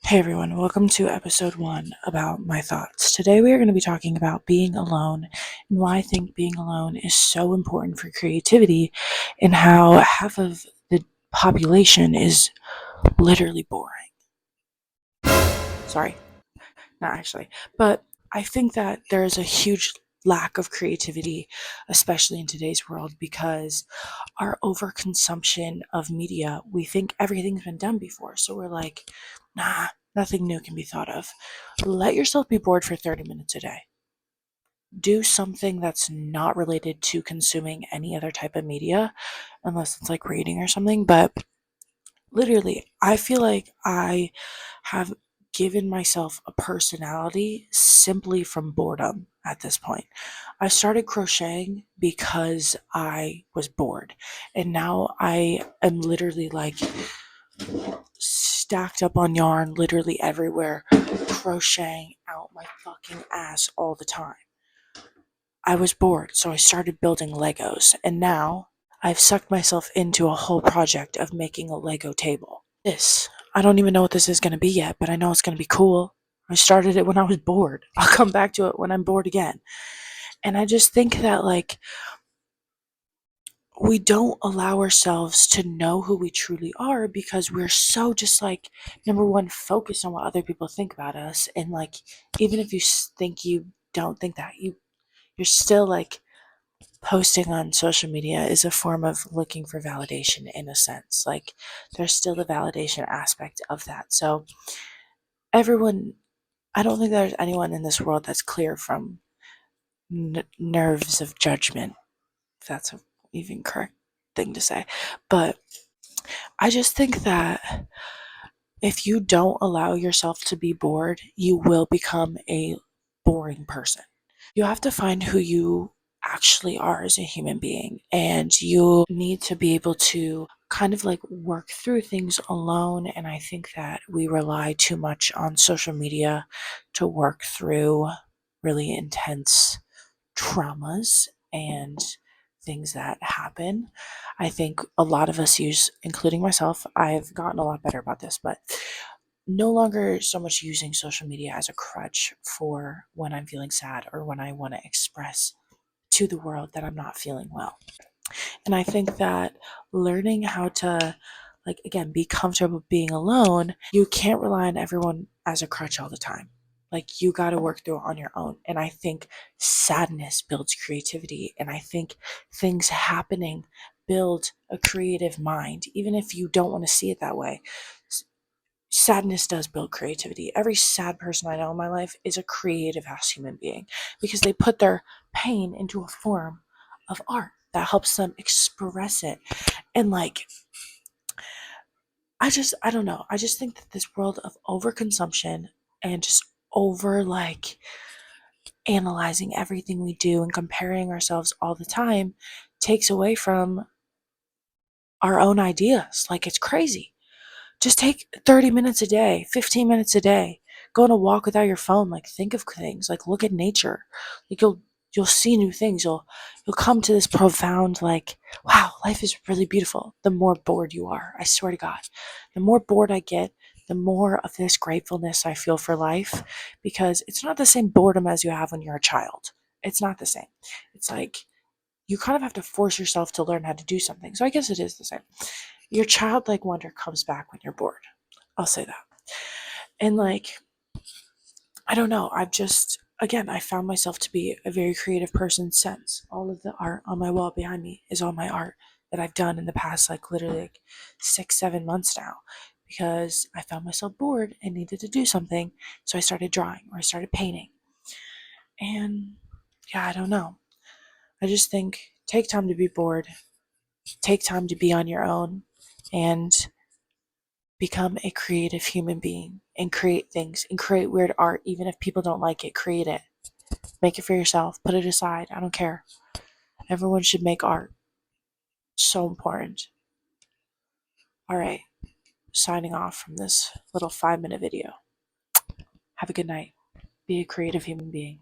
Hey everyone, welcome to episode 1 about my thoughts. Today we are going to be talking about being alone and why I think being alone is so important for creativity and how half of the population is literally boring. Sorry, not actually. But I think that there is a huge lack of creativity, especially in today's world, because our overconsumption of media, we think everything's been done before. So we're like, nah, nothing new can be thought of. Let yourself be bored for 30 minutes a day. Do something that's not related to consuming any other type of media, unless it's like reading or something. But literally, I feel like I have given myself a personality simply from boredom at this point. I started crocheting because I was bored, and now I am literally like stacked up on yarn literally everywhere, crocheting out my fucking ass all the time. I was bored, so I started building Legos, and now I've sucked myself into a whole project of making a Lego table. I don't even know what this is going to be yet, but I know it's going to be cool. I started it when I was bored. I'll come back to it when I'm bored again. And I just think that, like, we don't allow ourselves to know who we truly are because we're so just like, number one, focused on what other people think about us. And, like, even if you think you don't think that, you're still like posting on social media is a form of looking for validation in a sense. Like, there's still the validation aspect of that. So, everyone, I don't think there's anyone in this world that's clear from nerves of judgment, if that's a even correct thing to say. But I just think that if you don't allow yourself to be bored, you will become a boring person. You have to find who you actually are as a human being, and you need to be able to kind of like work through things alone. And I think that we rely too much on social media to work through really intense traumas and things that happen. I think a lot of us use, including myself, I've gotten a lot better about this, but no longer so much using social media as a crutch for when I'm feeling sad or when I want to express to the world that I'm not feeling well. And I think that learning how to, like, again, be comfortable being alone, you can't rely on everyone as a crutch all the time. Like, you got to work through it on your own. And I think sadness builds creativity. And I think things happening build a creative mind, even if you don't want to see it that way. Sadness does build creativity. Every sad person I know in my life is a creative ass human being because they put their pain into a form of art that helps them express it. And, like, I don't know. I just think that this world of overconsumption and just over, like, analyzing everything we do and comparing ourselves all the time takes away from our own ideas. Like, it's crazy. Just take 30 minutes a day, 15 minutes a day. Go on a walk without your phone. Like, think of things. Like, look at nature. Like, you'll see new things. You'll come to this profound, like, wow, life is really beautiful. The more bored you are, I swear to God, the more bored I get, the more of this gratefulness I feel for life, because it's not the same boredom as you have when you're a child. It's not the same. It's like you kind of have to force yourself to learn how to do something. So I guess it is the same. Your childlike wonder comes back when you're bored. I'll say that. And, like, I don't know. I've just, again, I found myself to be a very creative person since. All of the art on my wall behind me is all my art that I've done in the past, like, literally like 6, 7 months now, because I found myself bored and needed to do something. So I started drawing or I started painting. And yeah, I don't know. I just think take time to be bored, take time to be on your own, and become a creative human being and create things and create weird art. Even if people don't like it, create it. Make it for yourself. Put it aside. I don't care. Everyone should make art. So important. All right. Signing off from this little 5-minute video. Have a good night. Be a creative human being.